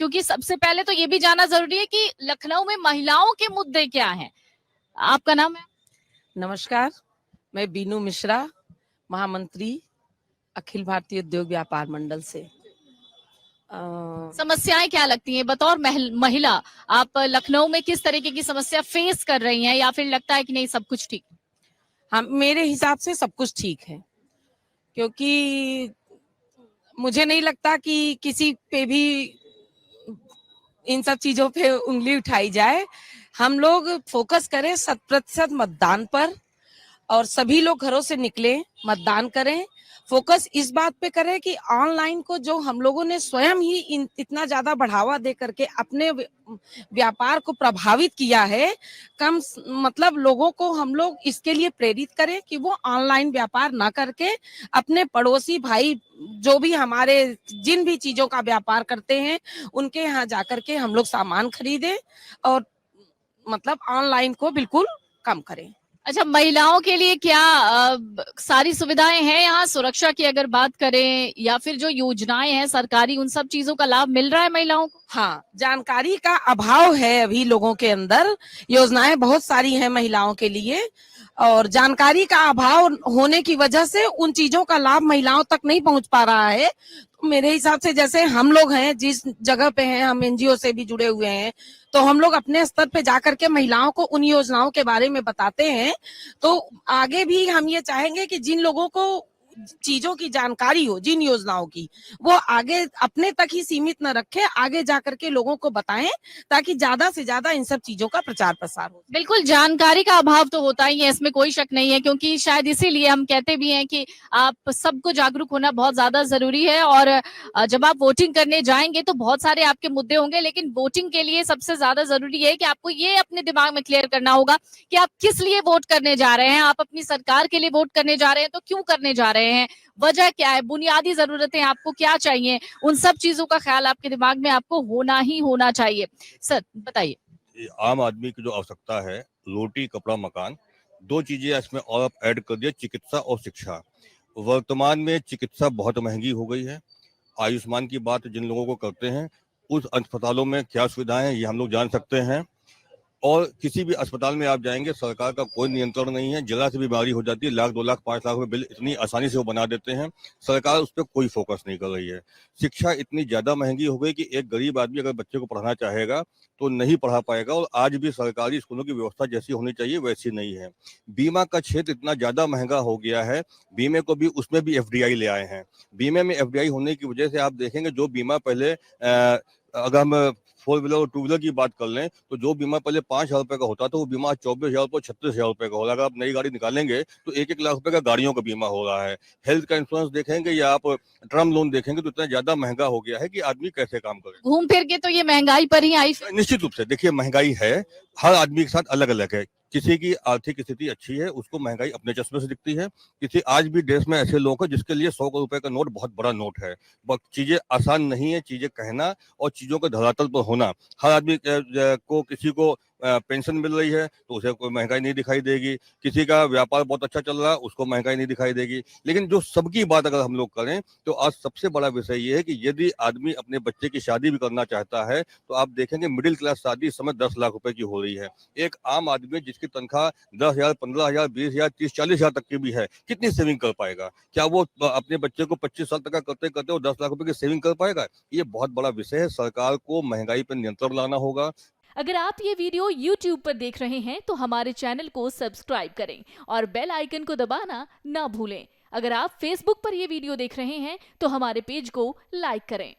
क्योंकि सबसे पहले तो ये भी जानना जरूरी है कि लखनऊ में महिलाओं के मुद्दे क्या हैं। आपका नाम है? नमस्कार, मैं बीनू मिश्रा, महामंत्री अखिल भारतीय उद्योग व्यापार मंडल से। समस्याएं क्या लगती हैं बतौर महिला? आप लखनऊ में किस तरीके की समस्या फेस कर रही हैं, या फिर लगता है कि नहीं सब कुछ ठीक? हाँ, मेरे हिसाब से सब कुछ ठीक है, क्योंकि मुझे नहीं लगता कि किसी पे भी इन सब चीजों पे उंगली उठाई जाए। हम लोग फोकस करें 100% मतदान पर, और सभी लोग घरों से निकले, मतदान करें। फोकस इस बात पे करें कि ऑनलाइन को जो हम लोगों ने स्वयं ही इतना ज्यादा बढ़ावा दे करके अपने व्यापार को प्रभावित किया है, मतलब लोगों को हम लोग इसके लिए प्रेरित करें कि वो ऑनलाइन व्यापार ना करके अपने पड़ोसी भाई जो भी हमारे जिन भी चीजों का व्यापार करते हैं उनके यहाँ जाकर के हम लोग सामान खरीदें, और मतलब ऑनलाइन को बिल्कुल कम करें। अच्छा, महिलाओं के लिए क्या सारी सुविधाएं हैं यहाँ? सुरक्षा की अगर बात करें, या फिर जो योजनाएं हैं सरकारी, उन सब चीजों का लाभ मिल रहा है महिलाओं को? हाँ, जानकारी का अभाव है अभी लोगों के अंदर। योजनाएं बहुत सारी हैं महिलाओं के लिए, और जानकारी का अभाव होने की वजह से उन चीजों का लाभ महिलाओं तक नहीं पहुंच पा रहा है। तो मेरे हिसाब से जैसे हम लोग हैं, जिस जगह पे हैं, हम एनजीओ से भी जुड़े हुए हैं, तो हम लोग अपने स्तर पे जाकर के महिलाओं को उन योजनाओं के बारे में बताते हैं। तो आगे भी हम ये चाहेंगे कि जिन लोगों को चीजों की जानकारी हो, जिन योजनाओं की, वो आगे अपने तक ही सीमित न रखे, आगे जाकर के लोगों को बताएं, ताकि ज्यादा से ज्यादा इन सब चीजों का प्रचार प्रसार हो। बिल्कुल, जानकारी का अभाव तो होता ही है, इसमें कोई शक नहीं है, क्योंकि शायद इसीलिए हम कहते भी हैं कि आप सबको जागरूक होना बहुत ज्यादा जरूरी है। और जब आप वोटिंग करने जाएंगे तो बहुत सारे आपके मुद्दे होंगे, लेकिन वोटिंग के लिए सबसे ज्यादा जरूरी है कि आपको ये अपने दिमाग में क्लियर करना होगा कि आप किस लिए वोट करने जा रहे हैं। आप अपनी सरकार के लिए वोट करने जा रहे हैं तो क्यों करने जा रहे हैं, वजह क्या है, बुनियादी जरूरतें आपको क्या चाहिए, उन सब चीजों का ख्याल आपके दिमाग में आपको होना ही होना चाहिए। सर बताइए। आम आदमी की जो आवश्यकता है, रोटी कपड़ा मकान, दो चीजें इसमें और आप ऐड कर दिए, चिकित्सा और शिक्षा। वर्तमान में चिकित्सा बहुत महंगी हो गई है। आयुष्मान की बात जिन लोगों को करते हैं, उस अस्पतालों में क्या सुविधाएं हैं ये हम लोग जान सकते हैं। और किसी भी अस्पताल में आप जाएंगे, सरकार का कोई नियंत्रण नहीं है। जरा से बीमारी हो जाती है, 1 लाख 2 लाख 5 लाख रुपए बिल इतनी आसानी से वो बना देते हैं। सरकार उस पर कोई फोकस नहीं कर रही है। शिक्षा इतनी ज्यादा महंगी हो गई कि एक गरीब आदमी अगर बच्चे को पढ़ाना चाहेगा तो नहीं पढ़ा पाएगा, और आज भी सरकारी स्कूलों की व्यवस्था जैसी होनी चाहिए वैसी नहीं है। बीमा का क्षेत्र इतना ज्यादा महंगा हो गया है, बीमे को भी उसमें भी एफडीआई ले आए हैं। बीमे में एफडीआई होने की वजह से आप देखेंगे जो बीमा पहले अगर हम 4 व्हीलर और 2 व्हीलर की बात कर लें, तो जो बीमा पहले 5,000 रुपए का होता था, वो बीमा 24,000 रुपये 36,000 रुपए का हो रहा है। अगर आप नई गाड़ी निकालेंगे तो 1-1 लाख रुपए का गाड़ियों का बीमा हो रहा है। हेल्थ का इंश्योरेंस देखेंगे या आप टर्म लोन देखेंगे तो इतना ज्यादा महंगा हो गया है कि आदमी कैसे काम करे। घूम फिर के तो ये महंगाई पर ही आई। निश्चित रूप से देखिए, महंगाई है, हर आदमी के साथ अलग अलग है। किसी की आर्थिक स्थिति अच्छी है, उसको महंगाई अपने चश्मे से दिखती है। किसी आज भी देश में ऐसे लोग हैं जिसके लिए 100 रुपए का नोट बहुत बड़ा नोट है। चीजें आसान नहीं है, चीजें कहना और चीजों का धरातल पर होना। हर आदमी को, किसी को पेंशन मिल रही है तो उसे कोई महंगाई नहीं दिखाई देगी। किसी का व्यापार बहुत अच्छा चल रहा है, उसको महंगाई नहीं दिखाई देगी। लेकिन जो सबकी बात अगर हम लोग करें तो आज सबसे बड़ा विषय ये है कि यदि आदमी अपने बच्चे की शादी भी करना चाहता है तो आप देखेंगे मिडिल क्लास शादी इस समय 10 लाख रुपए की हो रही है। एक आम आदमी जिसकी तनख्वाह 10,000, 15,000, 20,000, 30, 40,000 तक की भी है, कितनी सेविंग कर पाएगा? क्या वो अपने बच्चे को 25 साल तक का करते करते वो 10 लाख रुपए की सेविंग कर पाएगा? ये बहुत बड़ा विषय है। सरकार को महंगाई पर नियंत्रण लाना होगा। अगर आप ये वीडियो YouTube पर देख रहे हैं तो हमारे चैनल को सब्सक्राइब करें और बेल आइकन को दबाना ना भूलें। अगर आप Facebook पर ये वीडियो देख रहे हैं तो हमारे पेज को लाइक करें।